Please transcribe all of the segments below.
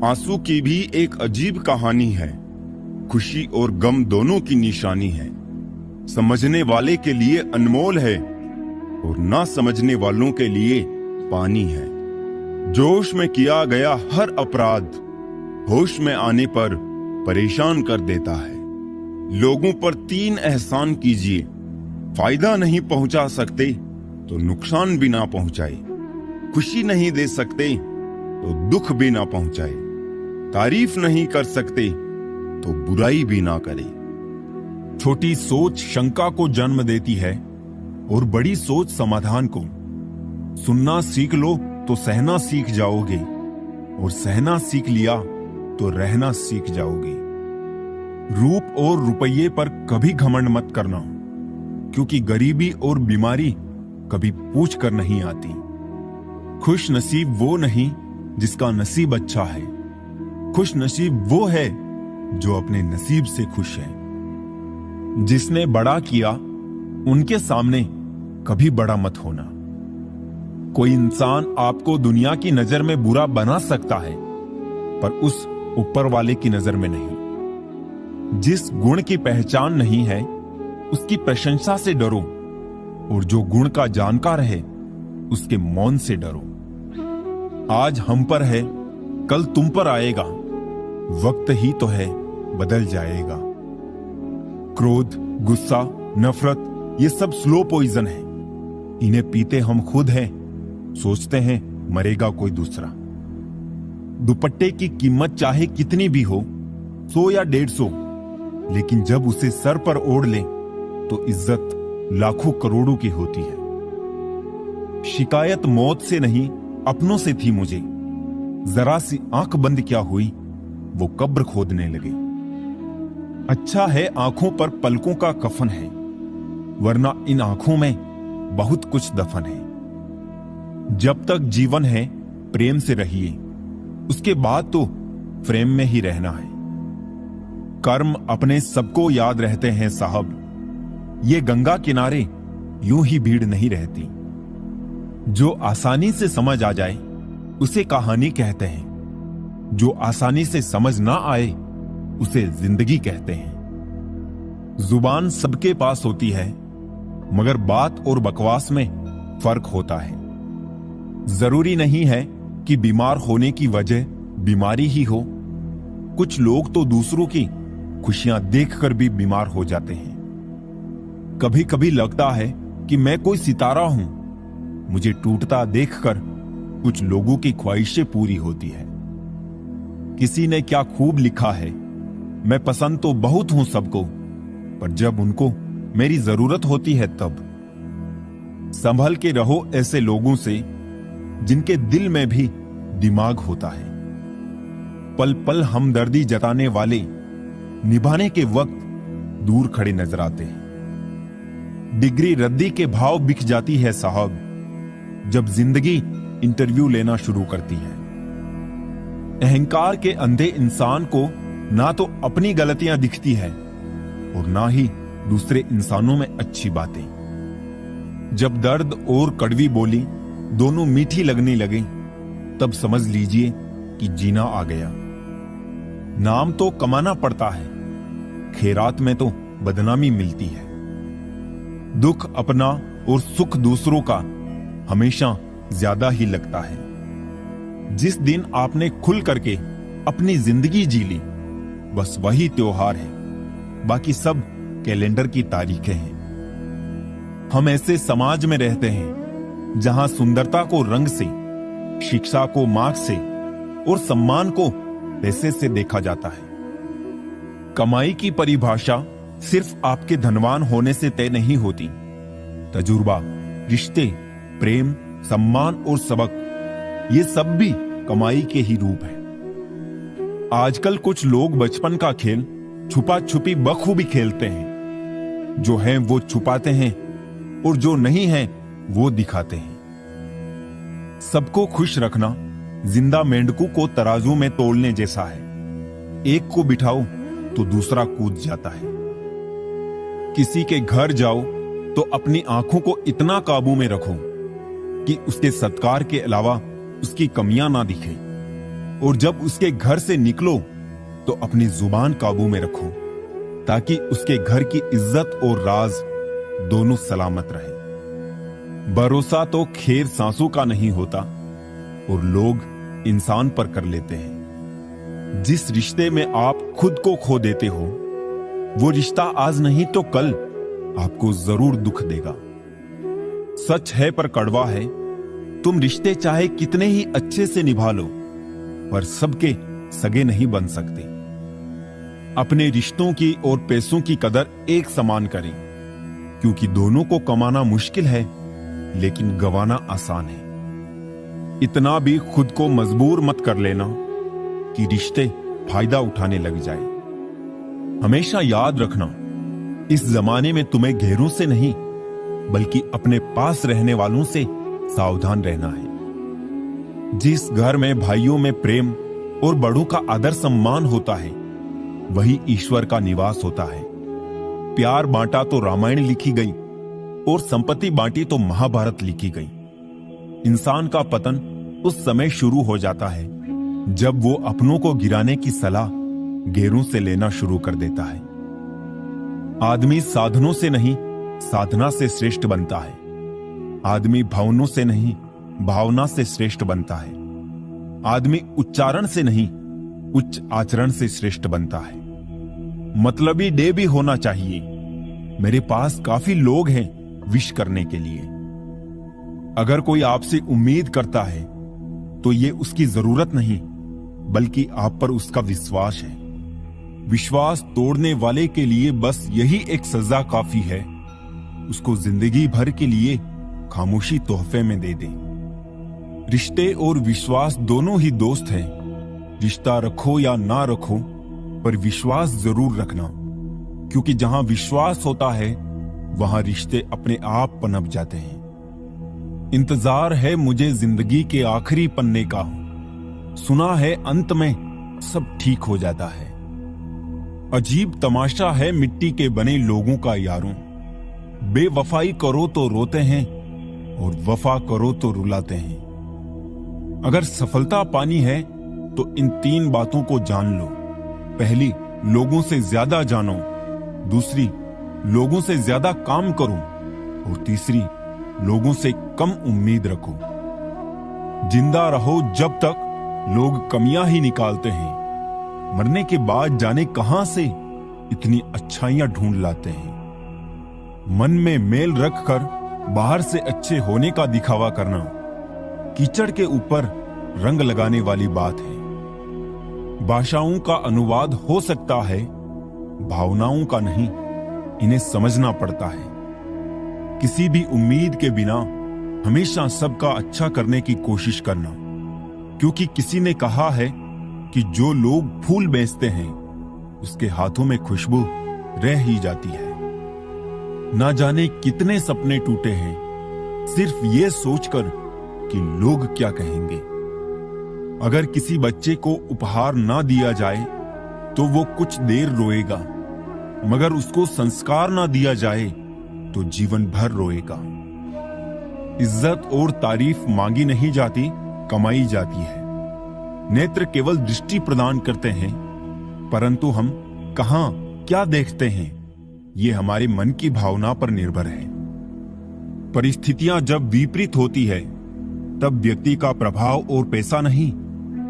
आंसू की भी एक अजीब कहानी है। खुशी और गम दोनों की निशानी है। समझने वाले के लिए अनमोल है और ना समझने वालों के लिए पानी है। जोश में किया गया हर अपराध होश में आने पर परेशान कर देता है। लोगों पर 3 एहसान कीजिए, फायदा नहीं पहुंचा सकते तो नुकसान भी ना पहुंचाए, खुशी नहीं दे सकते तो दुख भी ना पहुंचाए, तारीफ नहीं कर सकते तो बुराई भी ना करे। छोटी सोच शंका को जन्म देती है और बड़ी सोच समाधान को। सुनना सीख लो तो सहना सीख जाओगे और सहना सीख लिया तो रहना सीख जाओगे। रूप और रुपये पर कभी घमंड मत करना, क्योंकि गरीबी और बीमारी कभी पूछ कर नहीं आती। खुश नसीब वो नहीं जिसका नसीब अच्छा है, खुश नसीब वो है जो अपने नसीब से खुश है। जिसने बड़ा किया उनके सामने कभी बड़ा मत होना। कोई इंसान आपको दुनिया की नजर में बुरा बना सकता है, पर उस ऊपर वाले की नजर में नहीं। जिस गुण की पहचान नहीं है उसकी प्रशंसा से डरो, और जो गुण का जानकार है उसके मौन से डरो। आज हम पर है, कल तुम पर आएगा, वक्त ही तो है बदल जाएगा। क्रोध, गुस्सा, नफरत ये सब स्लो पॉइजन है। इन्हें पीते हम खुद हैं, सोचते हैं मरेगा कोई दूसरा। दुपट्टे की कीमत चाहे कितनी भी हो, 100 या 150, लेकिन जब उसे सर पर ओढ़ ले तो इज्जत लाखों करोड़ों की होती है। शिकायत मौत से नहीं अपनों से थी मुझे, जरा सी आंख बंद क्या हुई वो कब्र खोदने लगे। अच्छा है आंखों पर पलकों का कफन है, वरना इन आंखों में बहुत कुछ दफन है। जब तक जीवन है प्रेम से रहिए, उसके बाद तो फ्रेम में ही रहना है। कर्म अपने सबको याद रहते हैं साहब, ये गंगा किनारे यूं ही भीड़ नहीं रहती। जो आसानी से समझ आ जाए उसे कहानी कहते हैं, जो आसानी से समझ ना आए उसे जिंदगी कहते हैं। जुबान सबके पास होती है, मगर बात और बकवास में फर्क होता है। जरूरी नहीं है कि बीमार होने की वजह बीमारी ही हो। कुछ लोग तो दूसरों की खुशियां देखकर भी बीमार हो जाते हैं। कभी कभी लगता है कि मैं कोई सितारा हूं, मुझे टूटता देखकर कुछ लोगों की ख्वाहिशें पूरी होती है। किसी ने क्या खूब लिखा है, मैं पसंद तो बहुत हूं सबको, पर जब उनको मेरी जरूरत होती है तब। संभल के रहो ऐसे लोगों से जिनके दिल में भी दिमाग होता है। पल पल हमदर्दी जताने वाले निभाने के वक्त दूर खड़े नजर आते हैं। डिग्री रद्दी के भाव बिक जाती है साहब, जब जिंदगी इंटरव्यू लेना शुरू करती है। अहंकार के अंधे इंसान को ना तो अपनी गलतियां दिखती है और ना ही दूसरे इंसानों में अच्छी बातें। जब दर्द और कड़वी बोली दोनों मीठी लगने लगे, तब समझ लीजिए कि जीना आ गया। नाम तो कमाना पड़ता है, खैरात में तो बदनामी मिलती है। दुख अपना और सुख दूसरों का हमेशा ज्यादा ही लगता है। जिस दिन आपने खुल करके अपनी जिंदगी जी ली, बस वही त्योहार है, बाकी सब कैलेंडर की तारीखें हैं। हम ऐसे समाज में रहते हैं जहां सुंदरता को रंग से, शिक्षा को मार्क्स से और सम्मान को पैसे से देखा जाता है। कमाई की परिभाषा सिर्फ आपके धनवान होने से तय नहीं होती। तजुर्बा, रिश्ते, प्रेम, सम्मान और सबक, ये सब भी कमाई के ही रूप है। आजकल कुछ लोग बचपन का खेल छुपा छुपी बखूबी खेलते हैं। जो हैं वो छुपाते हैं और जो नहीं हैं वो दिखाते हैं। सबको खुश रखना जिंदा मेंढकों को तराजू में तोलने जैसा है। एक को बिठाओ तो दूसरा कूद जाता है। किसी के घर जाओ तो अपनी आंखों को इतना काबू में रखो कि उसके सत्कार के अलावा उसकी कमियां ना दिखे। और जब उसके घर से निकलो तो अपनी जुबान काबू में रखो, ताकि उसके घर की इज्जत और राज दोनों सलामत रहे। भरोसा तो खैर सांसों का नहीं होता और लोग इंसान पर कर लेते हैं। जिस रिश्ते में आप खुद को खो देते हो, वो रिश्ता आज नहीं तो कल आपको जरूर दुख देगा। सच है पर कड़वा है, तुम रिश्ते चाहे कितने ही अच्छे से निभा लो, पर सबके सगे नहीं बन सकते। अपने रिश्तों की और पैसों की कदर एक समान करें, क्योंकि दोनों को कमाना मुश्किल है लेकिन गंवाना आसान है। इतना भी खुद को मजबूर मत कर लेना कि रिश्ते फायदा उठाने लग जाए। हमेशा याद रखना, इस जमाने में तुम्हें गैरों से नहीं बल्कि अपने पास रहने वालों से सावधान रहना है। जिस घर में भाइयों में प्रेम और बड़ों का आदर सम्मान होता है, वही ईश्वर का निवास होता है। प्यार बांटा तो रामायण लिखी गई और संपत्ति बांटी तो महाभारत लिखी गई। इंसान का पतन उस समय शुरू हो जाता है जब वो अपनों को गिराने की सलाह गैरों से लेना शुरू कर देता है। आदमी साधनों से नहीं, साधना से श्रेष्ठ बनता है। आदमी भावनों से नहीं, भावना से श्रेष्ठ बनता है। आदमी उच्चारण से नहीं, उच्च आचरण से श्रेष्ठ बनता है। मतलबी डे भी होना चाहिए। मेरे पास काफी लोग हैं विश करने के लिए। अगर कोई आपसे उम्मीद करता है तो ये उसकी जरूरत नहीं बल्कि आप पर उसका विश्वास है। विश्वास तोड़ने वाले के लिए बस यही एक सजा काफी है, उसको जिंदगी भर के लिए खामोशी तोहफे में दे दें। रिश्ते और विश्वास दोनों ही दोस्त हैं। रिश्ता रखो या ना रखो, पर विश्वास जरूर रखना, क्योंकि जहां विश्वास होता है वहां रिश्ते अपने आप पनप जाते हैं। इंतजार है मुझे जिंदगी के आखिरी पन्ने का, सुना है अंत में सब ठीक हो जाता है। अजीब तमाशा है मिट्टी के बने लोगों का यारों, बेवफाई करो तो रोते हैं और वफा करो तो रुलाते हैं। अगर सफलता पानी है तो इन 3 बातों को जान लो। पहली, लोगों से ज्यादा जानो। दूसरी, लोगों से ज्यादा काम करो। और तीसरी, लोगों से कम उम्मीद रखो। जिंदा रहो जब तक लोग कमियां ही निकालते हैं, मरने के बाद जाने कहां से इतनी अच्छाइयां ढूंढ लाते हैं। मन में मेल रखकर बाहर से अच्छे होने का दिखावा करना कीचड़ के ऊपर रंग लगाने वाली बात है। भाषाओं का अनुवाद हो सकता है, भावनाओं का नहीं। इन्हें समझना पड़ता है। किसी भी उम्मीद के बिना हमेशा सबका अच्छा करने की कोशिश करना, क्योंकि किसी ने कहा है कि जो लोग फूल बेचते हैं उसके हाथों में खुशबू रह ही जाती है। ना जाने कितने सपने टूटे हैं सिर्फ ये सोचकर कि लोग क्या कहेंगे। अगर किसी बच्चे को उपहार ना दिया जाए तो वो कुछ देर रोएगा, मगर उसको संस्कार ना दिया जाए तो जीवन भर रोएगा। इज्जत और तारीफ मांगी नहीं जाती, कमाई जाती है। नेत्र केवल दृष्टि प्रदान करते हैं, परंतु हम कहां क्या देखते हैं ये हमारे मन की भावना पर निर्भर है। परिस्थितियां जब विपरीत होती है तब व्यक्ति का प्रभाव और पैसा नहीं,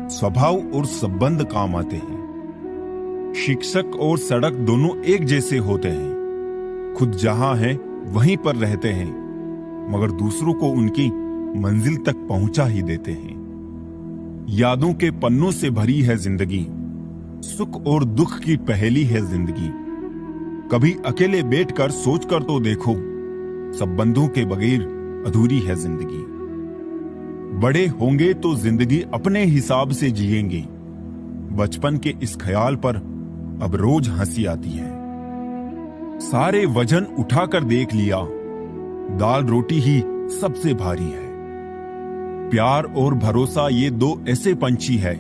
स्वभाव और संबंध काम आते हैं। शिक्षक और सड़क दोनों एक जैसे होते हैं। खुद जहां है वहीं पर रहते हैं, मगर दूसरों को उनकी मंजिल तक पहुंचा ही देते हैं। यादों के पन्नों से भरी है जिंदगी, सुख और दुख की पहेली है जिंदगी। कभी अकेले बैठकर सोचकर तो देखो, संबंधों के बगैर अधूरी है जिंदगी। बड़े होंगे तो जिंदगी अपने हिसाब से जिएंगे। बचपन के इस ख्याल पर अब रोज हंसी आती है। सारे वजन उठाकर देख लिया, दाल रोटी ही सबसे भारी है। प्यार और भरोसा ये 2 ऐसे पंछी है,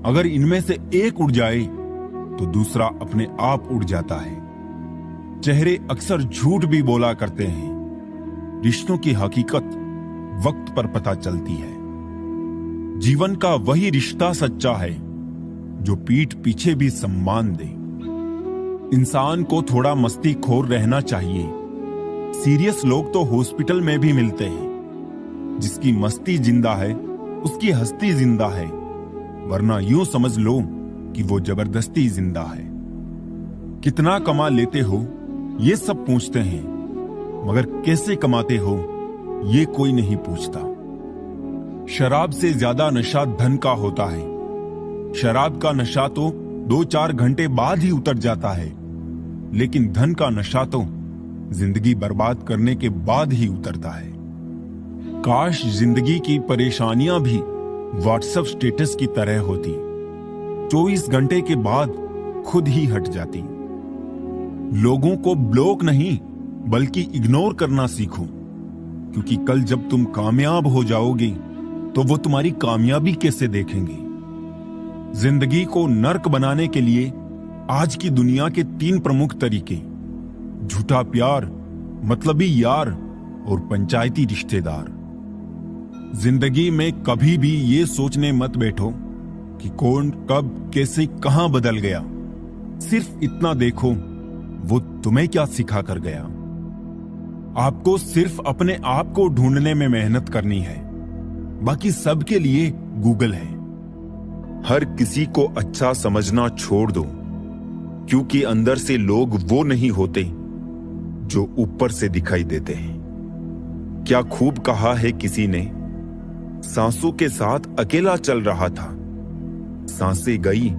अगर इनमें से एक उड़ जाए तो दूसरा अपने आप उड़ जाता है। चेहरे अक्सर झूठ भी बोला करते हैं। रिश्तों की हकीकत वक्त पर पता चलती है। जीवन का वही रिश्ता सच्चा है जो पीठ पीछे भी सम्मान दे। इंसान को थोड़ा मस्तीखोर रहना चाहिए। सीरियस लोग तो हॉस्पिटल में भी मिलते हैं। जिसकी मस्ती जिंदा है उसकी हस्ती जिंदा है, वरना यूं समझ लो कि वो जबरदस्ती जिंदा है। कितना कमा लेते हो ये सब पूछते हैं, मगर कैसे कमाते हो ये कोई नहीं पूछता। शराब से ज्यादा नशा धन का होता है। शराब का नशा तो 2-4 घंटे बाद ही उतर जाता है, लेकिन धन का नशा तो जिंदगी बर्बाद करने के बाद ही उतरता है। काश जिंदगी की परेशानियां भी व्हाट्सएप स्टेटस की तरह होती, 24 घंटे के बाद खुद ही हट जाती। लोगों को ब्लॉक नहीं बल्कि इग्नोर करना सीखो, क्योंकि कल जब तुम कामयाब हो जाओगे तो वो तुम्हारी कामयाबी कैसे देखेंगे। जिंदगी को नर्क बनाने के लिए आज की दुनिया के 3 प्रमुख तरीके: झूठा प्यार, मतलबी यार और पंचायती रिश्तेदार। जिंदगी में कभी भी ये सोचने मत बैठो कि कौन कब कैसे कहां बदल गया। सिर्फ इतना देखो वो तुम्हें क्या सिखा कर गया। आपको सिर्फ अपने आप को ढूंढने में मेहनत करनी है, बाकी सबके लिए गूगल है। हर किसी को अच्छा समझना छोड़ दो, क्योंकि अंदर से लोग वो नहीं होते जो ऊपर से दिखाई देते हैं। क्या खूब कहा है किसी ने, सांसों के साथ अकेला चल रहा था, सांसें गई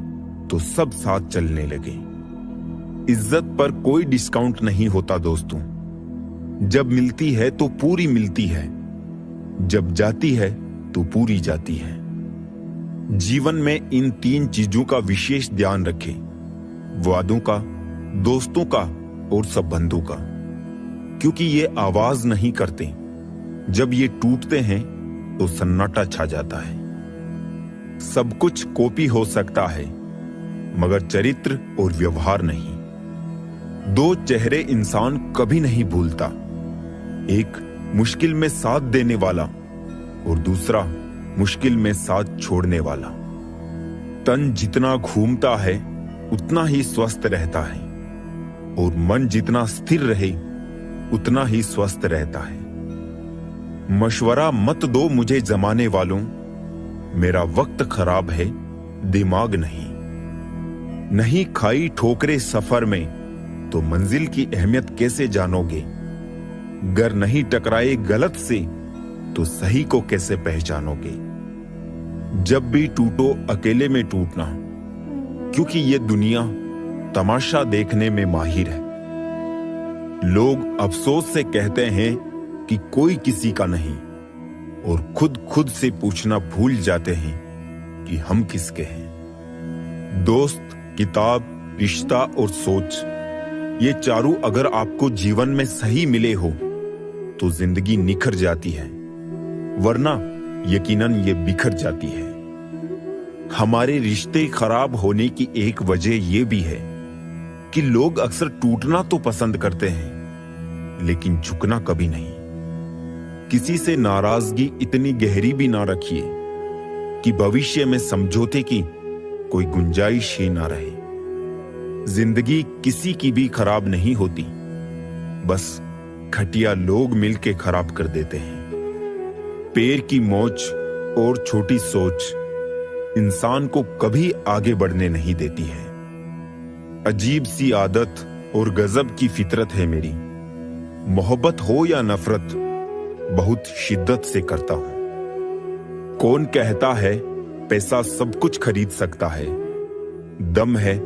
तो सब साथ चलने लगे। इज्जत पर कोई डिस्काउंट नहीं होता दोस्तों। जब मिलती है तो पूरी मिलती है, जब जाती है तो पूरी जाती है। जीवन में इन 3 चीजों का विशेष ध्यान रखें: वादों का, दोस्तों का और संबंधों का, क्योंकि ये आवाज नहीं करते। जब ये टूटते हैं तो सन्नाटा छा जाता है। सब कुछ कॉपी हो सकता है, मगर चरित्र और व्यवहार नहीं। 2 चेहरे इंसान कभी नहीं भूलता, एक मुश्किल में साथ देने वाला और दूसरा मुश्किल में साथ छोड़ने वाला। तन जितना घूमता है उतना ही स्वस्थ रहता है, और मन जितना स्थिर रहे उतना ही स्वस्थ रहता है। मशवरा मत दो मुझे जमाने वालों, मेरा वक्त खराब है, दिमाग नहीं खाई ठोकरे सफर में तो मंजिल की अहमियत कैसे जानोगे। गर नहीं टकराए गलत से तो सही को कैसे पहचानोगे। जब भी टूटो अकेले में टूटना, क्योंकि ये दुनिया तमाशा देखने में माहिर है। लोग अफसोस से कहते हैं कि कोई किसी का नहीं, और खुद से पूछना भूल जाते हैं कि हम किसके हैं। दोस्त, किताब, रिश्ता और सोच, ये चारों अगर आपको जीवन में सही मिले हो तो जिंदगी निखर जाती है, वरना यकीनन ये बिखर जाती है। हमारे रिश्ते खराब होने की एक वजह यह भी है कि लोग अक्सर टूटना तो पसंद करते हैं, लेकिन झुकना कभी नहीं। किसी से नाराजगी इतनी गहरी भी ना रखिए कि भविष्य में समझौते की कोई गुंजाइश ही ना रहे। जिंदगी किसी की भी खराब नहीं होती, बस घटिया लोग मिलके खराब कर देते हैं। पैर की मोच और छोटी सोच इंसान को कभी आगे बढ़ने नहीं देती है। अजीब सी आदत और गजब की फितरत है मेरी, मोहब्बत हो या नफरत बहुत शिद्दत से करता हूं। कौन कहता है पैसा सब कुछ खरीद सकता है? दम है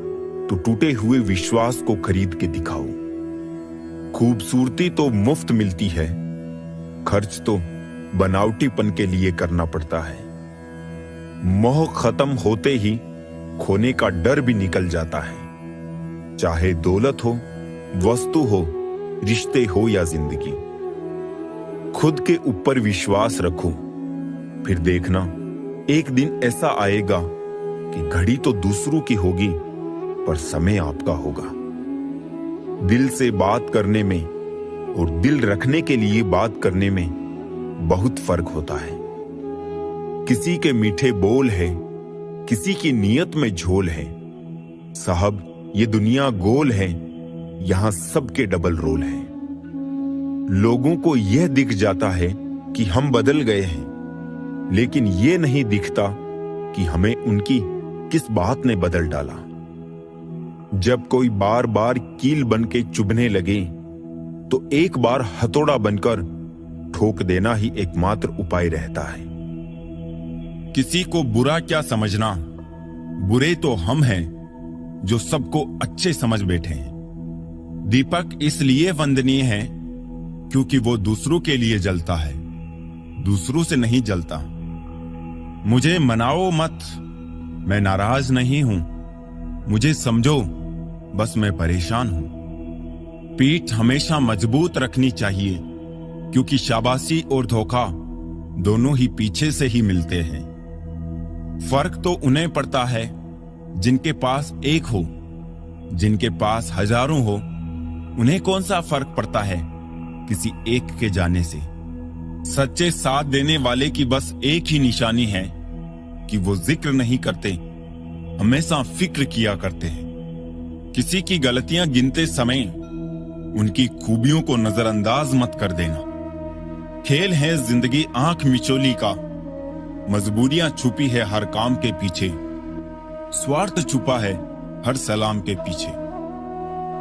तो टूटे हुए विश्वास को खरीद के दिखाओ। खूबसूरती तो मुफ्त मिलती है, खर्च तो बनावटीपन के लिए करना पड़ता है। मोह खत्म होते ही खोने का डर भी निकल जाता है। चाहे दौलत हो, वस्तु हो, रिश्ते हो या जिंदगी, खुद के ऊपर विश्वास रखो, फिर देखना एक दिन ऐसा आएगा कि घड़ी तो दूसरों की होगी पर समय आपका होगा। दिल से बात करने में और दिल रखने के लिए बात करने में बहुत फर्क होता है। किसी के मीठे बोल है, किसी की नीयत में झोल है। साहब ये दुनिया गोल है, यहां सबके डबल रोल है। लोगों को यह दिख जाता है कि हम बदल गए हैं, लेकिन यह नहीं दिखता कि हमें उनकी किस बात ने बदल डाला। जब कोई बार बार कील बन के चुभने लगे तो एक बार हथौड़ा बनकर ठोक देना ही एकमात्र उपाय रहता है। किसी को बुरा क्या समझना, बुरे तो हम हैं जो सबको अच्छे समझ बैठे हैं। दीपक इसलिए वंदनीय है क्योंकि वो दूसरों के लिए जलता है, दूसरों से नहीं जलता। मुझे मनाओ मत, मैं नाराज नहीं हूं, मुझे समझो बस मैं परेशान हूं। पीठ हमेशा मजबूत रखनी चाहिए क्योंकि शाबाशी और धोखा दोनों ही पीछे से ही मिलते हैं। फर्क तो उन्हें पड़ता है जिनके पास एक हो, जिनके पास हजारों हो उन्हें कौन सा फर्क पड़ता है किसी एक के जाने से। सच्चे साथ देने वाले की बस एक ही निशानी है कि वो जिक्र नहीं करते, हमेशा फिक्र किया करते हैं। किसी की गलतियां गिनते समय उनकी खूबियों को नजरअंदाज मत कर देना। खेल है जिंदगी आंख मिचोली का, मजबूरियां छुपी है हर काम के पीछे, स्वार्थ छुपा है हर सलाम के पीछे।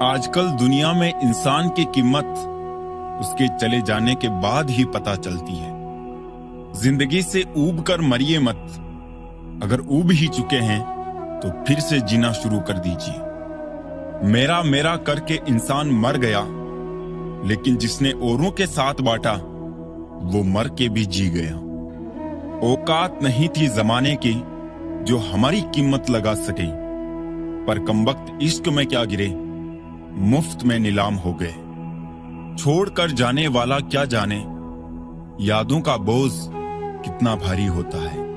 आजकल दुनिया में इंसान की कीमत उसके चले जाने के बाद ही पता चलती है। जिंदगी से ऊब कर मरिए मत, अगर ऊब ही चुके हैं तो फिर से जीना शुरू कर दीजिए। मेरा मेरा करके इंसान मर गया, लेकिन जिसने औरों के साथ बांटा वो मर के भी जी गया। औकात नहीं थी जमाने की जो हमारी कीमत लगा सके, पर कमबख्त इश्क में क्या गिरे, मुफ्त में नीलाम हो गए। छोड़कर जाने वाला क्या जाने यादों का बोझ कितना भारी होता है।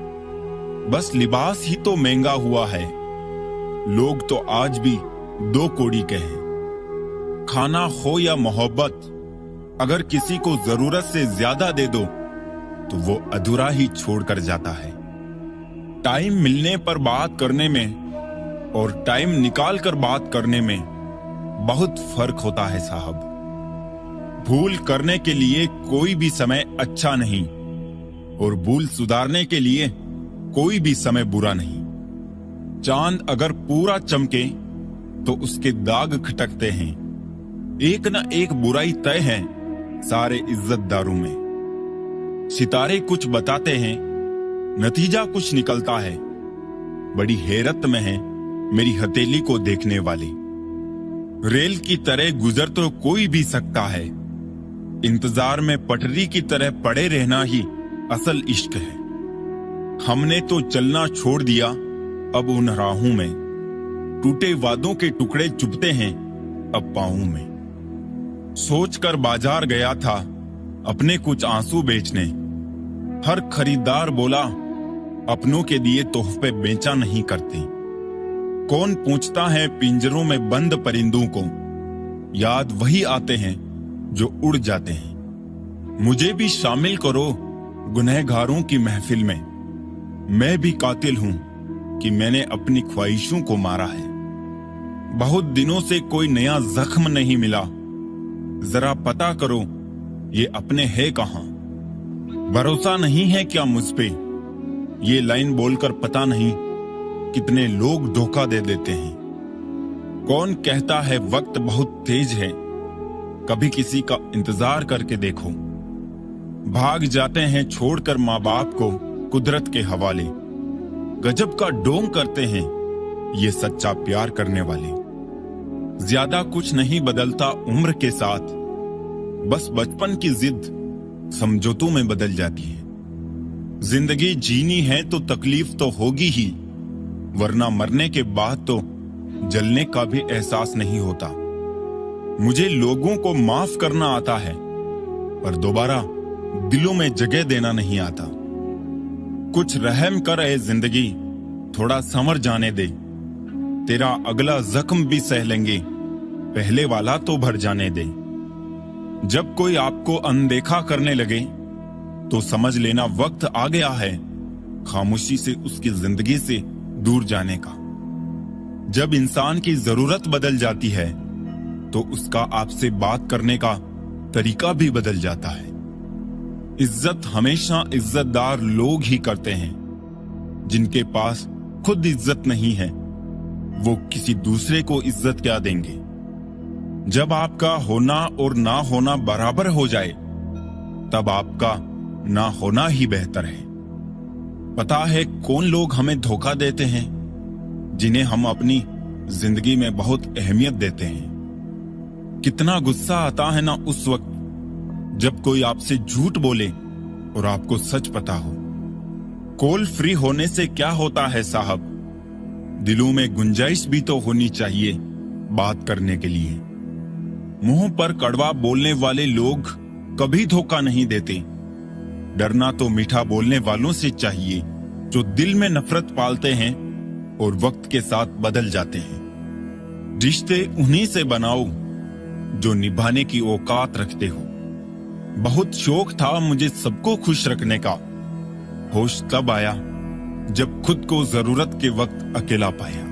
बस लिबास ही तो महंगा हुआ है, लोग तो आज भी दो कौड़ी के हैं। खाना हो या मोहब्बत, अगर किसी को जरूरत से ज्यादा दे दो तो वो अधूरा ही छोड़कर जाता है। टाइम मिलने पर बात करने में और टाइम निकाल कर बात करने में बहुत फर्क होता है साहब। भूल करने के लिए कोई भी समय अच्छा नहीं और भूल सुधारने के लिए कोई भी समय बुरा नहीं। चांद अगर पूरा चमके तो उसके दाग खटकते हैं। एक न एक बुराई तय है सारे इज्जतदारों में। सितारे कुछ बताते हैं, नतीजा कुछ निकलता है। बड़ी हैरत में है मेरी हथेली को देखने वाले। रेल की तरह गुजर तो कोई भी सकता है, इंतजार में पटरी की तरह पड़े रहना ही असल इश्क है। हमने तो चलना छोड़ दिया अब उन राहों में, टूटे वादों के टुकड़े चुभते हैं अब पांवों में। सोचकर बाजार गया था अपने कुछ आंसू बेचने, हर खरीदार बोला अपनों के दिए तोहफे बेचा नहीं करते। कौन पूछता है पिंजरों में बंद परिंदों को, याद वही आते हैं जो उड़ जाते हैं। मुझे भी शामिल करो गुनहगारों की महफिल में, मैं भी कातिल हूं कि मैंने अपनी ख्वाहिशों को मारा है। बहुत दिनों से कोई नया जख्म नहीं मिला, जरा पता करो ये अपने है कहां। भरोसा नहीं है क्या मुझ पे, ये लाइन बोलकर पता नहीं कितने लोग धोखा दे देते हैं। कौन कहता है वक्त बहुत तेज है, कभी किसी का इंतजार करके देखो। भाग जाते हैं छोड़कर माँ बाप को कुदरत के हवाले, गजब का ढोंग करते हैं ये सच्चा प्यार करने वाले। ज्यादा कुछ नहीं बदलता उम्र के साथ, बस बचपन की जिद समझौतों में बदल जाती है। जिंदगी जीनी है तो तकलीफ तो होगी ही, वरना मरने के बाद तो जलने का भी एहसास नहीं होता। मुझे लोगों को माफ करना आता है, पर दोबारा दिलों में जगह देना नहीं आता। कुछ रहम कर ए जिंदगी, थोड़ा संवर जाने दे। तेरा अगला जख्म भी सह लेंगे, पहले वाला तो भर जाने दे। जब कोई आपको अनदेखा करने लगे तो समझ लेना वक्त आ गया है खामोशी से उसकी जिंदगी से दूर जाने का। जब इंसान की जरूरत बदल जाती है तो उसका आपसे बात करने का तरीका भी बदल जाता है। इज्जत हमेशा इज्जतदार लोग ही करते हैं। जिनके पास खुद इज्जत नहीं है वो किसी दूसरे को इज्जत क्या देंगे। जब आपका होना और ना होना बराबर हो जाए तब आपका ना होना ही बेहतर है। पता है कौन लोग हमें धोखा देते हैं, जिन्हें हम अपनी जिंदगी में बहुत अहमियत देते हैं। कितना गुस्सा आता है ना उस वक्त जब कोई आपसे झूठ बोले और आपको सच पता हो। कॉल फ्री होने से क्या होता है साहब, दिलों में गुंजाइश भी तो होनी चाहिए बात करने के लिए। मुंह पर कड़वा बोलने वाले लोग कभी धोखा नहीं देते। डरना तो मीठा बोलने वालों से चाहिए जो दिल में नफरत पालते हैं और वक्त के साथ बदल जाते हैं। रिश्ते उन्हीं से बनाओ जो निभाने की औकात रखते हो। बहुत शौक था मुझे सबको खुश रखने का, होश तब आया जब खुद को जरूरत के वक्त अकेला पाया।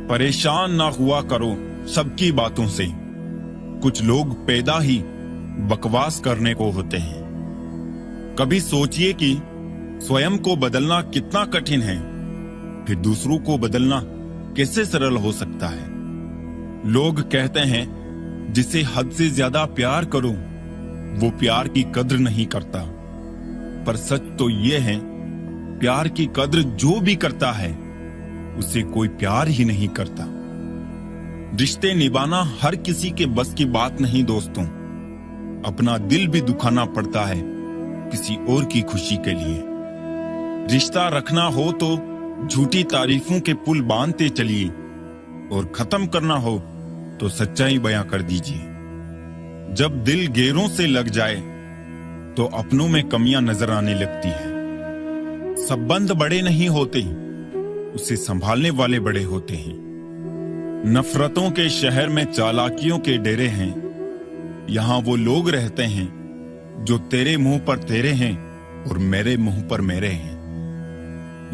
परेशान ना हुआ करो सबकी बातों से, कुछ लोग पैदा ही बकवास करने को होते हैं। कभी सोचिए कि स्वयं को बदलना कितना कठिन है, फिर दूसरों को बदलना कैसे सरल हो सकता है। लोग कहते हैं जिसे हद से ज्यादा प्यार करो वो प्यार की कद्र नहीं करता, पर सच तो ये है प्यार की कद्र जो भी करता है उसे कोई प्यार ही नहीं करता। रिश्ते निभाना हर किसी के बस की बात नहीं दोस्तों। अपना दिल भी दुखाना पड़ता है किसी और की खुशी के लिए। रिश्ता रखना हो तो झूठी तारीफों के पुल बांधते चलिए और खत्म करना हो तो सच्चाई बयां कर दीजिए। जब दिल गैरों से लग जाए तो अपनों में कमियां नजर आने लगती है। संबंध बड़े नहीं होते, उसे संभालने वाले बड़े होते हैं। नफरतों के शहर में चालाकियों के डेरे हैं। यहां वो लोग रहते हैं जो तेरे मुंह पर तेरे हैं और मेरे मुंह पर मेरे हैं।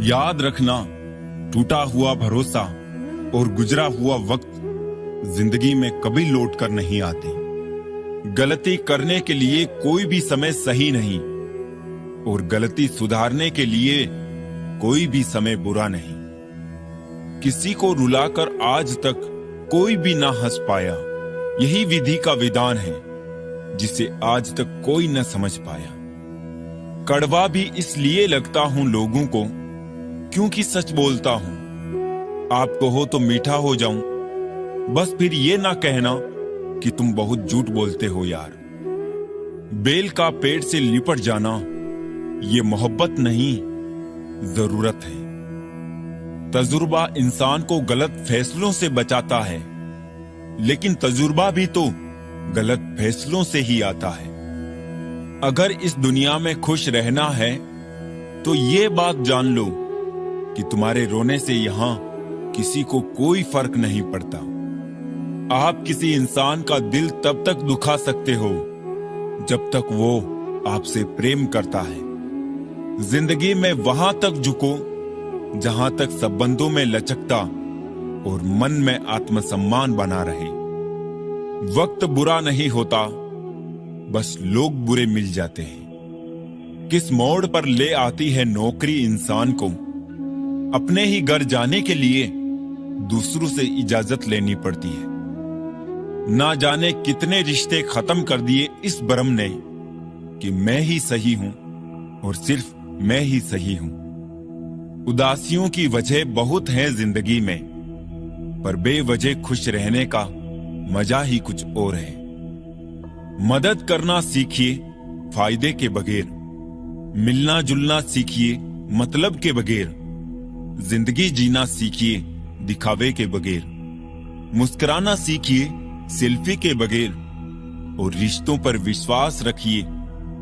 याद रखना, टूटा हुआ भरोसा और गुजरा हुआ वक्त जिंदगी में कभी लौट कर नहीं आते। गलती करने के लिए कोई भी समय सही नहीं और गलती सुधारने के लिए कोई भी समय बुरा नहीं। किसी को रुलाकर आज तक कोई भी ना हंस पाया, यही विधि का विधान है जिसे आज तक कोई न समझ पाया। कड़वा भी इसलिए लगता हूं लोगों को क्योंकि सच बोलता हूं। आप कहो तो मीठा हो जाऊं, बस फिर ये ना कहना कि तुम बहुत झूठ बोलते हो यार। बेल का पेड़ से लिपट जाना ये मोहब्बत नहीं, जरूरत है। तजुर्बा इंसान को गलत फैसलों से बचाता है, लेकिन तजुर्बा भी तो गलत फैसलों से ही आता है। अगर इस दुनिया में खुश रहना है तो ये बात जान लो कि तुम्हारे रोने से यहां किसी को कोई फर्क नहीं पड़ता। आप किसी इंसान का दिल तब तक दुखा सकते हो जब तक वो आपसे प्रेम करता है। जिंदगी में वहां तक झुको जहां तक संबंधों में लचकता और मन में आत्मसम्मान बना रहे। वक्त बुरा नहीं होता, बस लोग बुरे मिल जाते हैं। किस मोड़ पर ले आती है नौकरी इंसान को, अपने ही घर जाने के लिए दूसरों से इजाजत लेनी पड़ती है। ना जाने कितने रिश्ते खत्म कर दिए इस भ्रम ने कि मैं ही सही हूं और सिर्फ मैं ही सही हूं। उदासियों की वजह बहुत है जिंदगी में, पर बेवजह खुश रहने का मजा ही कुछ और है। मदद करना सीखिए फायदे के बगैर, मिलना जुलना सीखिए मतलब के बगैर, जिंदगी जीना सीखिए दिखावे के बगैर, मुस्कुराना सीखिए सेल्फी के बगैर और रिश्तों पर विश्वास रखिए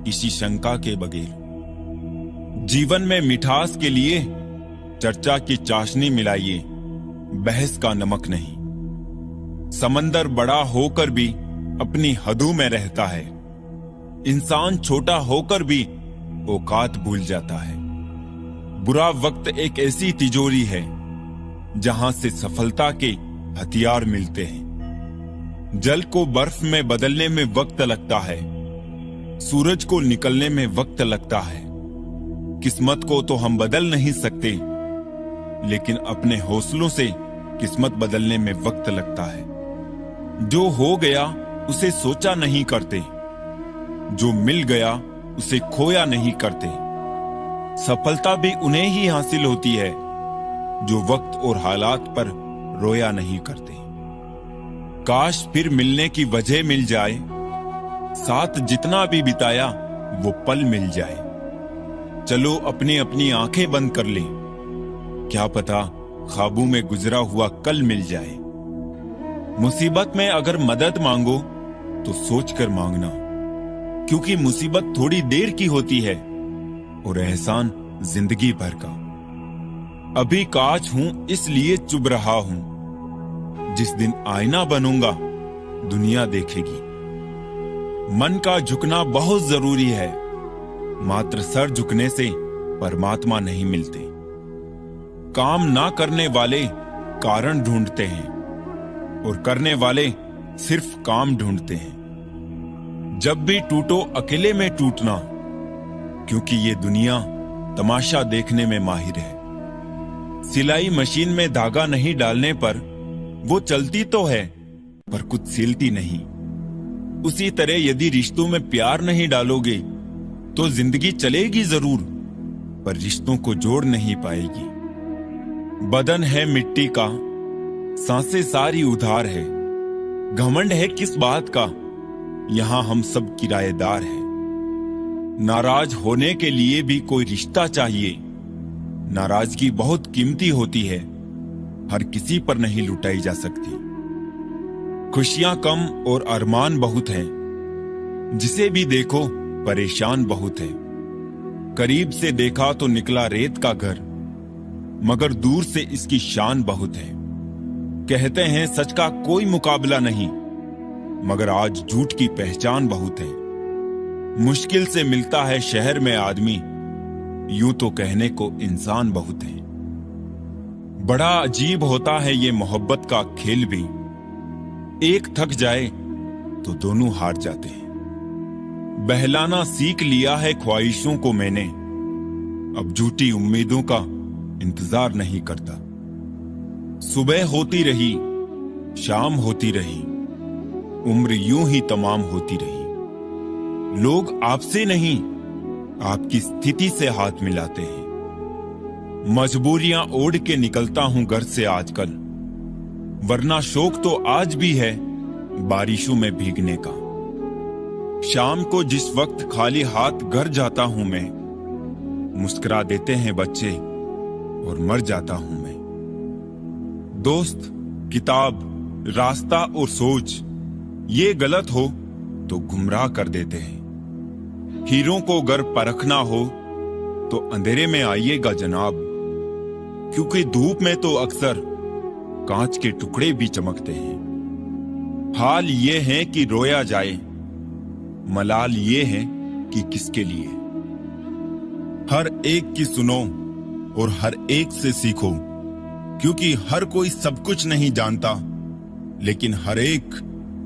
किसी शंका के बगैर। जीवन में मिठास के लिए चर्चा की चाशनी मिलाइए, बहस का नमक नहीं। समंदर बड़ा होकर भी अपनी हदों में रहता है, इंसान छोटा होकर भी औकात भूल जाता है। बुरा वक्त एक ऐसी तिजोरी है जहां से सफलता के हथियार मिलते हैं। जल को बर्फ में बदलने में वक्त लगता है, सूरज को निकलने में वक्त लगता है। किस्मत को तो हम बदल नहीं सकते, लेकिन अपने हौसलों से किस्मत बदलने में वक्त लगता है। जो हो गया उसे सोचा नहीं करते, जो मिल गया उसे खोया नहीं करते। सफलता भी उन्हें ही हासिल होती है जो वक्त और हालात पर रोया नहीं करते। काश फिर मिलने की वजह मिल जाए, साथ जितना भी बिताया वो पल मिल जाए। चलो अपनी अपनी आंखें बंद कर लें, क्या पता ख्वाबों में गुजरा हुआ कल मिल जाए। मुसीबत में अगर मदद मांगो तो सोचकर मांगना, क्योंकि मुसीबत थोड़ी देर की होती है और एहसान जिंदगी भर का। अभी कांच हूं इसलिए चुभ रहा हूं, जिस दिन आईना बनूंगा दुनिया देखेगी। मन का झुकना बहुत जरूरी है, मात्र सर झुकने से परमात्मा नहीं मिलते। काम ना करने वाले कारण ढूंढते हैं और करने वाले सिर्फ काम ढूंढते हैं। जब भी टूटो अकेले में टूटना, क्योंकि ये दुनिया तमाशा देखने में माहिर है। सिलाई मशीन में धागा नहीं डालने पर वो चलती तो है पर कुछ सिलती नहीं। उसी तरह यदि रिश्तों में प्यार नहीं डालोगे तो जिंदगी चलेगी जरूर, पर रिश्तों को जोड़ नहीं पाएगी। बदन है मिट्टी का, सांसें सारी उधार है। घमंड है किस बात का, यहां हम सब किराएदार हैं। नाराज होने के लिए भी कोई रिश्ता चाहिए। नाराजगी बहुत कीमती होती है, हर किसी पर नहीं लुटाई जा सकती। खुशियां कम और अरमान बहुत हैं, जिसे भी देखो परेशान बहुत है। करीब से देखा तो निकला रेत का घर, मगर दूर से इसकी शान बहुत है। कहते हैं सच का कोई मुकाबला नहीं, मगर आज झूठ की पहचान बहुत है। मुश्किल से मिलता है शहर में आदमी, यूं तो कहने को इंसान बहुत है। बड़ा अजीब होता है ये मोहब्बत का खेल भी, एक थक जाए तो दोनों हार जाते हैं। बहलाना सीख लिया है ख्वाहिशों को मैंने, अब झूठी उम्मीदों का इंतजार नहीं करता। सुबह होती रही, शाम होती रही, उम्र यूं ही तमाम होती रही। लोग आपसे नहीं, आपकी स्थिति से हाथ मिलाते हैं। मजबूरियां ओढ़ के निकलता हूं घर से आजकल, वरना शौक तो आज भी है बारिशों में भीगने का। शाम को जिस वक्त खाली हाथ घर जाता हूं मैं, मुस्कुरा देते हैं बच्चे और मर जाता हूं मैं। दोस्त, किताब, रास्ता और सोच ये गलत हो तो गुमराह कर देते हैं। हीरों को अगर परखना हो तो अंधेरे में आइएगा जनाब, क्योंकि धूप में तो अक्सर कांच के टुकड़े भी चमकते हैं। हाल ये है कि रोया जाए, मलाल ये है कि किसके लिए। हर एक की सुनो और हर एक से सीखो, क्योंकि हर कोई सब कुछ नहीं जानता, लेकिन हर एक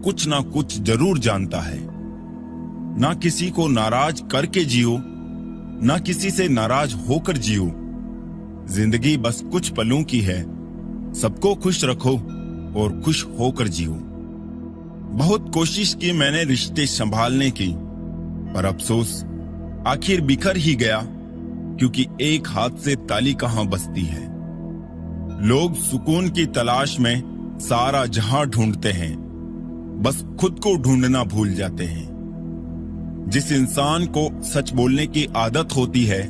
कुछ ना कुछ जरूर जानता है। ना किसी को नाराज करके जियो, ना किसी से नाराज होकर जियो। जिंदगी बस कुछ पलों की है, सबको खुश रखो और खुश होकर जियो। बहुत कोशिश की मैंने रिश्ते संभालने की, पर अफसोस आखिर बिखर ही गया, क्योंकि एक हाथ से ताली कहां बजती है। लोग सुकून की तलाश में सारा जहां ढूंढते हैं, बस खुद को ढूंढना भूल जाते हैं। जिस इंसान को सच बोलने की आदत होती है,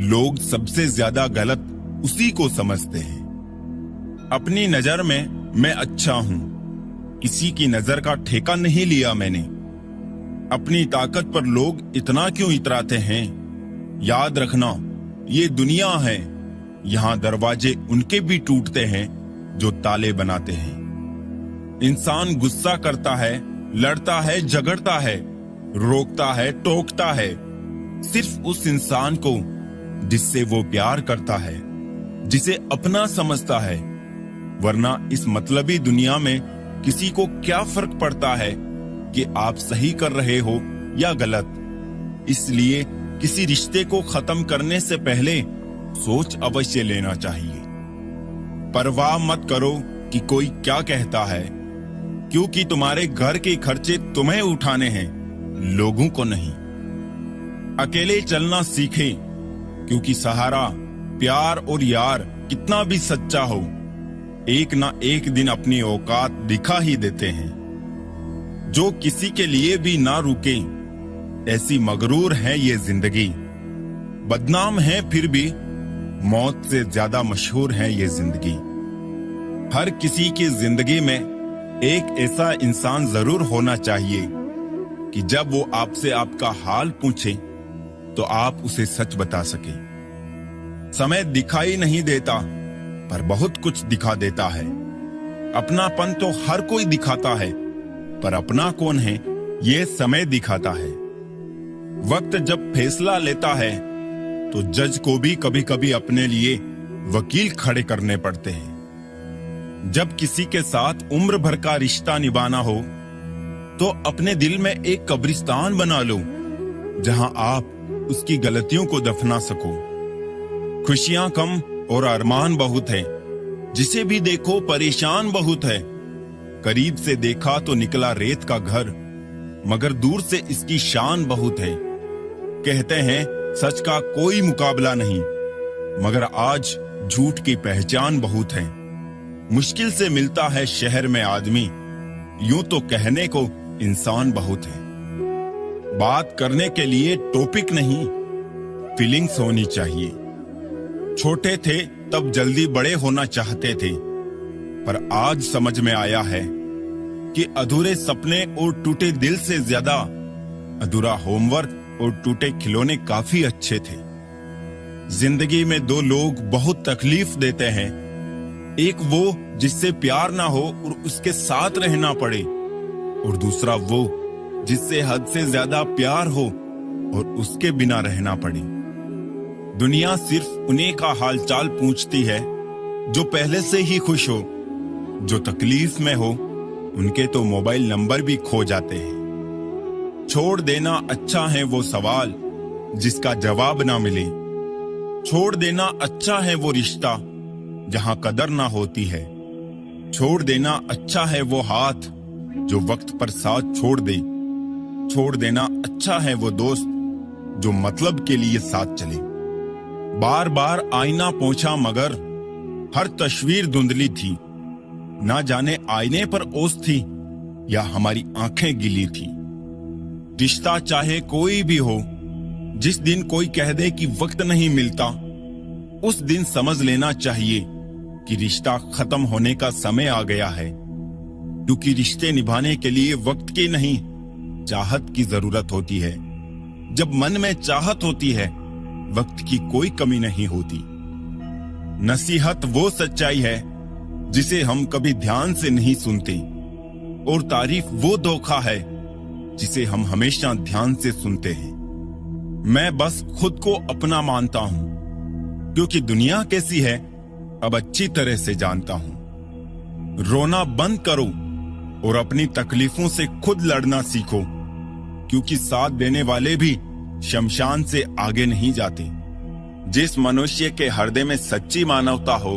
लोग सबसे ज्यादा गलत उसी को समझते हैं। अपनी नजर में मैं अच्छा हूं, किसी की नजर का ठेका नहीं लिया मैंने। अपनी ताकत पर लोग इतना क्यों इतराते हैं? याद रखना ये दुनिया है, यहां दरवाजे उनके भी टूटते हैं जो ताले बनाते हैं। इंसान गुस्सा करता है, लड़ता है, झगड़ता है, रोकता है, टोकता है, सिर्फ उस इंसान को जिससे वो प्यार करता है, जिसे अपना समझता है। वरना इस मतलबी दुनिया में किसी को क्या फर्क पड़ता है कि आप सही कर रहे हो या गलत। इसलिए किसी रिश्ते को खत्म करने से पहले सोच अवश्य लेना चाहिए। परवाह मत करो कि कोई क्या कहता है, क्योंकि तुम्हारे घर के खर्चे तुम्हें उठाने हैं, लोगों को नहीं। अकेले चलना सीखें, क्योंकि सहारा, प्यार और यार कितना भी सच्चा हो, एक ना एक दिन अपनी औकात दिखा ही देते हैं। जो किसी के लिए भी ना रुके, ऐसी मगरूर है ये जिंदगी। बदनाम है फिर भी मौत से ज्यादा मशहूर है ये जिंदगी। हर किसी की जिंदगी में एक ऐसा इंसान जरूर होना चाहिए कि जब वो आपसे आपका हाल पूछे तो आप उसे सच बता सके। समय दिखाई नहीं देता, पर बहुत कुछ दिखा देता है। अपनापन तो हर कोई दिखाता है, पर अपना कौन है ये समय दिखाता है। वक्त जब फैसला लेता है तो जज को भी कभी कभी अपने लिए वकील खड़े करने पड़ते हैं। जब किसी के साथ उम्र भर का रिश्ता निभाना हो तो अपने दिल में एक कब्रिस्तान बना लो, जहां आप उसकी गलतियों को दफना सको। खुशियां कम और अरमान बहुत है, जिसे भी देखो परेशान बहुत है। करीब से देखा तो निकला रेत का घर, मगर दूर से इसकी शान बहुत है। कहते हैं सच का कोई मुकाबला नहीं, मगर आज झूठ की पहचान बहुत है। मुश्किल से मिलता है शहर में आदमी, यूं तो कहने को इंसान बहुत है। बात करने के लिए टॉपिक नहीं, फीलिंग्स होनी चाहिए। छोटे थे तब जल्दी बड़े होना चाहते थे, पर आज समझ में आया है कि अधूरे सपने और टूटे दिल से ज्यादा अधूरा होमवर्क और टूटे खिलौने काफी अच्छे थे। जिंदगी में दो लोग बहुत तकलीफ देते हैं, एक वो जिससे प्यार ना हो और उसके साथ रहना पड़े, और दूसरा वो जिससे हद से ज्यादा प्यार हो और उसके बिना रहना पड़े। दुनिया सिर्फ उन्हीं का हालचाल पूछती है जो पहले से ही खुश हो। जो तकलीफ में हो उनके तो मोबाइल नंबर भी खो जाते हैं। छोड़ देना अच्छा है वो सवाल जिसका जवाब ना मिले। छोड़ देना अच्छा है वो रिश्ता जहां कदर ना होती है। छोड़ देना अच्छा है वो हाथ जो वक्त पर साथ छोड़ दे। छोड़ देना अच्छा है वो दोस्त जो मतलब के लिए साथ चले। बार बार आईना पोंछा मगर हर तस्वीर धुंधली थी। ना जाने आईने पर ओस थी या हमारी आंखें गिली थी। रिश्ता चाहे कोई भी हो, जिस दिन कोई कह दे कि वक्त नहीं मिलता, उस दिन समझ लेना चाहिए कि रिश्ता खत्म होने का समय आ गया है। क्योंकि रिश्ते निभाने के लिए वक्त की नहीं, चाहत की जरूरत होती है। जब मन में चाहत होती है, वक्त की कोई कमी नहीं होती। नसीहत वो सच्चाई है जिसे हम कभी ध्यान से नहीं सुनते, और तारीफ वो धोखा है जिसे हम हमेशा ध्यान से सुनते हैं। मैं बस खुद को अपना मानता हूं, क्योंकि दुनिया कैसी है अब अच्छी तरह से जानता हूं। रोना बंद करो और अपनी तकलीफों से खुद लड़ना सीखो, क्योंकि साथ देने वाले भी शमशान से आगे नहीं जाते। जिस मनुष्य के हृदय में सच्ची मानवता हो,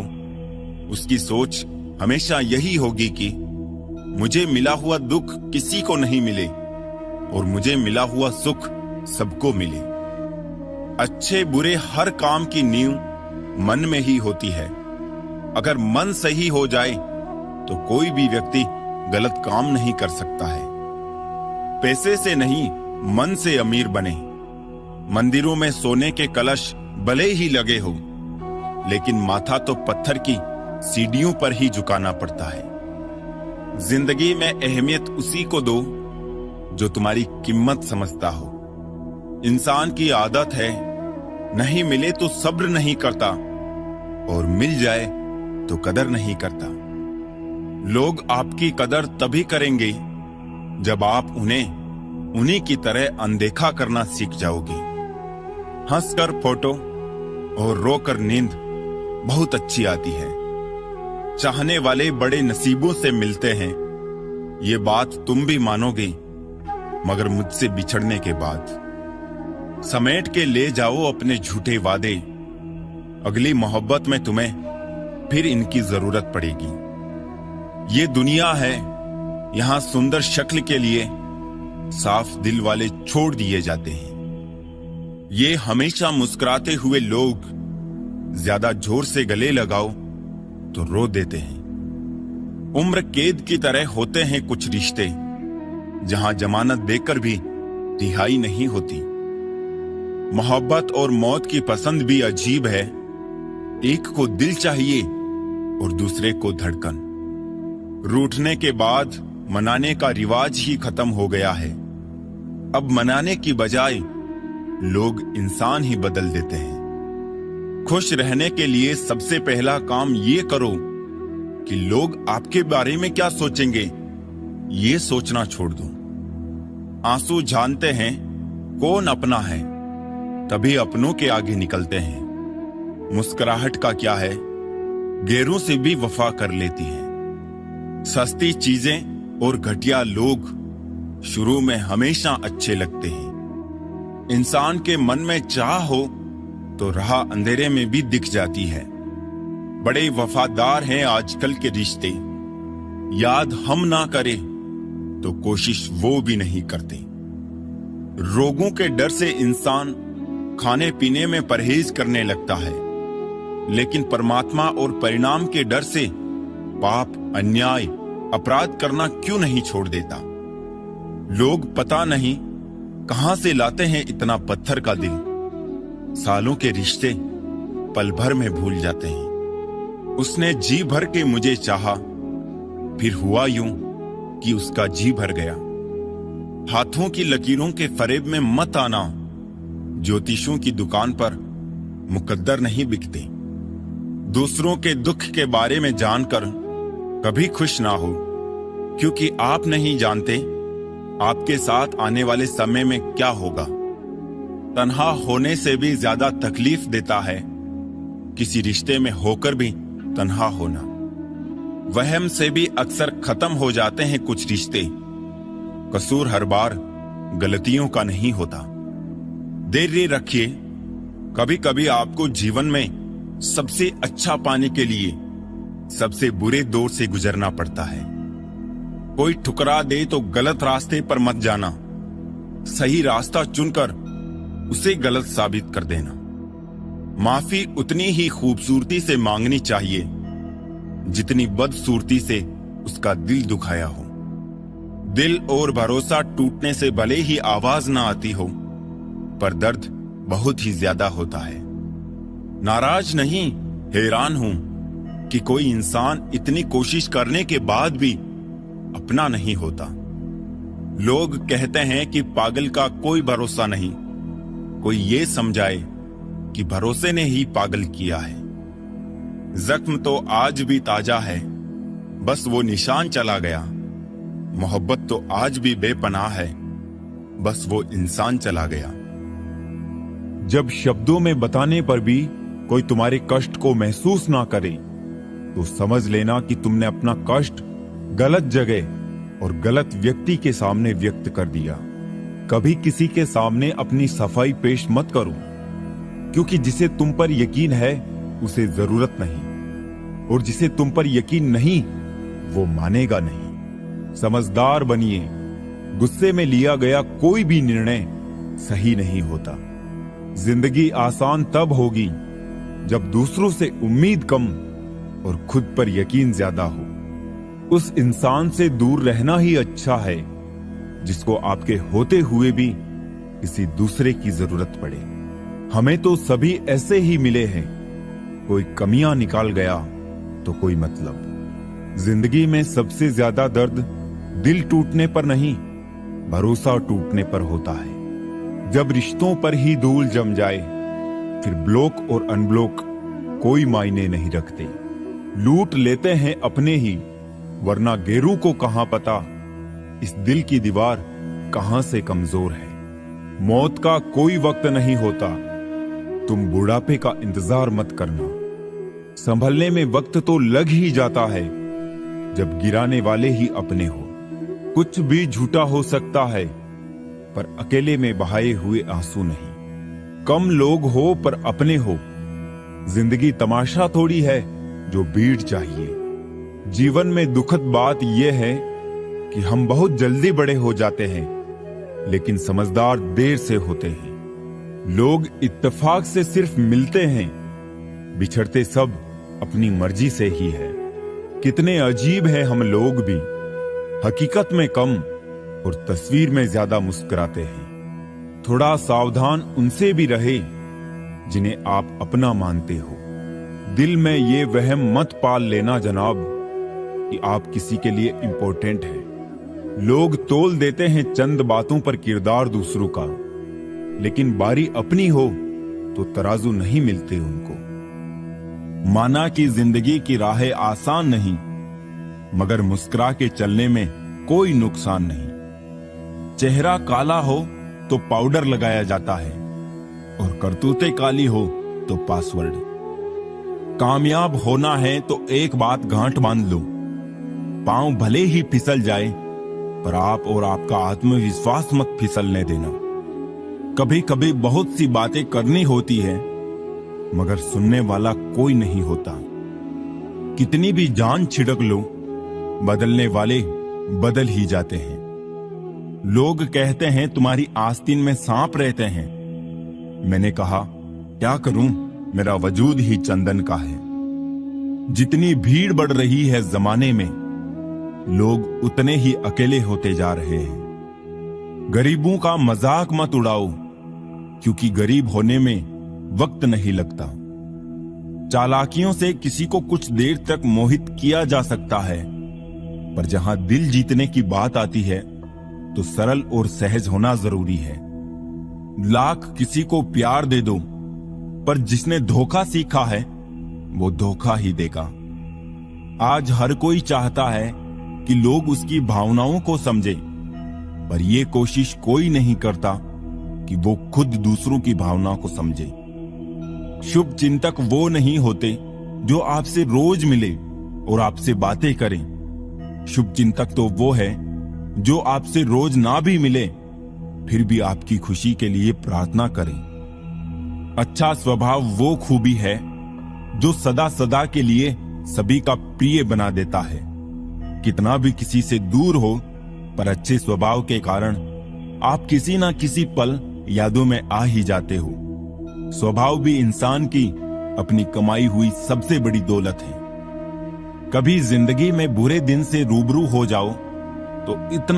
उसकी सोच हमेशा यही होगी कि मुझे मिला हुआ दुख किसी को नहीं मिले और मुझे मिला हुआ सुख सबको मिले। अच्छे बुरे हर काम की नींव मन में ही होती है। अगर मन सही हो जाए तो कोई भी व्यक्ति गलत काम नहीं कर सकता है। पैसे से नहीं, मन से अमीर बने। मंदिरों में सोने के कलश भले ही लगे हो, लेकिन माथा तो पत्थर की सीढ़ियों पर ही झुकाना पड़ता है। जिंदगी में अहमियत उसी को दो जो तुम्हारी कीमत समझता हो। इंसान की आदत है, नहीं मिले तो सब्र नहीं करता, और मिल जाए तो कदर नहीं करता। लोग आपकी कदर तभी करेंगे जब आप उन्हें उन्हीं की तरह अनदेखा करना सीख जाओगे। हंसकर फोटो, और रोकर नींद बहुत अच्छी आती है। चाहने वाले बड़े नसीबों से मिलते हैं, ये बात तुम भी मानोगे, मगर मुझसे बिछड़ने के बाद। समेट के ले जाओ अपने झूठे वादे, अगली मोहब्बत में तुम्हें फिर इनकी जरूरत पड़ेगी। ये दुनिया है, यहां सुंदर शक्ल के लिए साफ दिल वाले छोड़ दिए जाते हैं। ये हमेशा मुस्कुराते हुए लोग ज्यादा जोर से गले लगाओ तो रो देते हैं। उम्र कैद की तरह होते हैं कुछ रिश्ते, जहां जमानत देकर भी रिहाई नहीं होती। मोहब्बत और मौत की पसंद भी अजीब है, एक को दिल चाहिए और दूसरे को धड़कन। रूठने के बाद मनाने का रिवाज ही खत्म हो गया है। अब मनाने की बजाय लोग इंसान ही बदल देते हैं। खुश रहने के लिए सबसे पहला काम ये करो कि लोग आपके बारे में क्या सोचेंगे, ये सोचना छोड़ दो। आंसू जानते हैं कौन अपना है, तभी अपनों के आगे निकलते हैं। मुस्कुराहट का क्या है, गैरों से भी वफा कर लेती है। सस्ती चीजें और घटिया लोग शुरू में हमेशा अच्छे लगते हैं। इंसान के मन में चाह हो तो राह अंधेरे में भी दिख जाती है। बड़े वफादार हैं आजकल के रिश्ते, याद हम ना करें तो कोशिश वो भी नहीं करते। रोगों के डर से इंसान खाने पीने में परहेज करने लगता है, लेकिन परमात्मा और परिणाम के डर से पाप, अन्याय, अपराध करना क्यों नहीं छोड़ देता। लोग पता नहीं कहां से लाते हैं इतना पत्थर का दिल। सालों के रिश्ते पल भर में भूल जाते हैं। उसने जी भर के मुझे चाहा, फिर हुआ यूं कि उसका जी भर गया। हाथों की लकीरों के फरेब में मत आना, ज्योतिषों की दुकान पर मुकद्दर नहीं बिकते। दूसरों के दुख के बारे में जानकर कभी खुश ना हो, क्योंकि आप नहीं जानते आपके साथ आने वाले समय में क्या होगा। तन्हा होने से भी ज्यादा तकलीफ देता है किसी रिश्ते में होकर भी तन्हा होना। वहम से भी अक्सर खत्म हो जाते हैं कुछ रिश्ते। कसूर हर बार गलतियों का नहीं होता। धैर्य रखिए, कभी कभी आपको जीवन में सबसे अच्छा पाने के लिए सबसे बुरे दौर से गुजरना पड़ता है। कोई ठुकरा दे तो गलत रास्ते पर मत जाना, सही रास्ता चुनकर उसे गलत साबित कर देना। माफी उतनी ही खूबसूरती से मांगनी चाहिए जितनी बदसूरती से उसका दिल दुखाया हो। दिल और भरोसा टूटने से भले ही आवाज ना आती हो, पर दर्द बहुत ही ज्यादा होता है। नाराज नहीं, हैरान हूं कि कोई इंसान इतनी कोशिश करने के बाद भी अपना नहीं होता। लोग कहते हैं कि पागल का कोई भरोसा नहीं। कोई ये समझाए कि भरोसे ने ही पागल किया है। जख्म तो आज भी ताजा है, बस वो निशान चला गया। मोहब्बत तो आज भी बेपनाह है, बस वो इंसान चला गया। जब शब्दों में बताने पर भी कोई तुम्हारे कष्ट को महसूस ना करे, तो समझ लेना कि तुमने अपना कष्ट गलत जगह और गलत व्यक्ति के सामने व्यक्त कर दिया। कभी किसी के सामने अपनी सफाई पेश मत करो, क्योंकि जिसे तुम पर यकीन है उसे जरूरत नहीं, और जिसे तुम पर यकीन नहीं वो मानेगा नहीं। समझदार बनिए, गुस्से में लिया गया कोई भी निर्णय सही नहीं होता। जिंदगी आसान तब होगी जब दूसरों से उम्मीद कम और खुद पर यकीन ज्यादा हो। उस इंसान से दूर रहना ही अच्छा है जिसको आपके होते हुए भी किसी दूसरे की जरूरत पड़े। हमें तो सभी ऐसे ही मिले हैं, कोई कमियां निकाल गया तो कोई मतलब। जिंदगी में सबसे ज्यादा दर्द दिल टूटने पर नहीं, भरोसा टूटने पर होता है। जब रिश्तों पर ही धूल जम जाए, फिर ब्लॉक और अनब्लॉक कोई मायने नहीं रखते। लूट लेते हैं अपने ही, वरना गैरों को कहां पता इस दिल की दीवार कहां से कमजोर है। मौत का कोई वक्त नहीं होता, तुम बुढ़ापे का इंतजार मत करना। संभलने में वक्त तो लग ही जाता है जब गिराने वाले ही अपने हो। कुछ भी झूठा हो सकता है पर अकेले में बहाए हुए आंसू नहीं। कम लोग हो पर अपने हो। जिंदगी तमाशा थोड़ी है जो भीड़ चाहिए। जीवन में दुखद बात यह है कि हम बहुत जल्दी बड़े हो जाते हैं, लेकिन समझदार देर से होते हैं। लोग इत्तेफाक से सिर्फ मिलते हैं, बिछड़ते सब अपनी मर्जी से ही है। कितने अजीब हैं हम लोग भी, हकीकत में कम और तस्वीर में ज्यादा मुस्कुराते हैं। थोड़ा सावधान उनसे भी रहे जिन्हें आप अपना मानते हो। दिल में ये वहम मत पाल लेना जनाब कि आप किसी के लिए इंपॉर्टेंट है। लोग तोल देते हैं चंद बातों पर किरदार दूसरों का, लेकिन बारी अपनी हो तो तराजू नहीं मिलते उनको। माना कि जिंदगी की राहें आसान नहीं, मगर मुस्कुरा के चलने में कोई नुकसान नहीं। चेहरा काला हो तो पाउडर लगाया जाता है और करतूतें काली हो तो पासवर्ड। कामयाब होना है तो एक बात गांठ बांध लो, पांव भले ही फिसल जाए पर आप और आपका आत्मविश्वास मत फिसलने देना। कभी कभी बहुत सी बातें करनी होती है, मगर सुनने वाला कोई नहीं होता। कितनी भी जान छिड़क लो, बदलने वाले बदल ही जाते हैं। लोग कहते हैं तुम्हारी आस्तीन में सांप रहते हैं। मैंने कहा क्या करूं, मेरा वजूद ही चंदन का है। जितनी भीड़ बढ़ रही है जमाने में, लोग उतने ही अकेले होते जा रहे हैं। गरीबों का मजाक मत उड़ाओ, क्योंकि गरीब होने में वक्त नहीं लगता। चालाकियों से किसी को कुछ देर तक मोहित किया जा सकता है, पर जहां दिल जीतने की बात आती है तो सरल और सहज होना जरूरी है। लाख किसी को प्यार दे दो, पर जिसने धोखा सीखा है वो धोखा ही देगा। आज हर कोई चाहता है कि लोग उसकी भावनाओं को समझे, पर यह कोशिश कोई नहीं करता कि वो खुद दूसरों की भावनाओं को समझे। शुभ चिंतक वो नहीं होते जो आपसे रोज मिले और आपसे बातें करें। शुभ चिंतक तो वो है जो आपसे रोज ना भी मिले फिर भी आपकी खुशी के लिए प्रार्थना करें। अच्छा स्वभाव वो खूबी है जो सदा सदा के लिए सभी का प्रिय बना देता है। कितना भी किसी से दूर हो, पर अच्छे स्वभाव के कारण आप किसी ना किसी पल यादों में आ ही जाते हो। स्वभाव भी इंसान की अपनी कमाई हुई सबसे बड़ी दौलत है। कभी जिंदगी में बुरे दिन से रूबरू हो जाओ तो इतना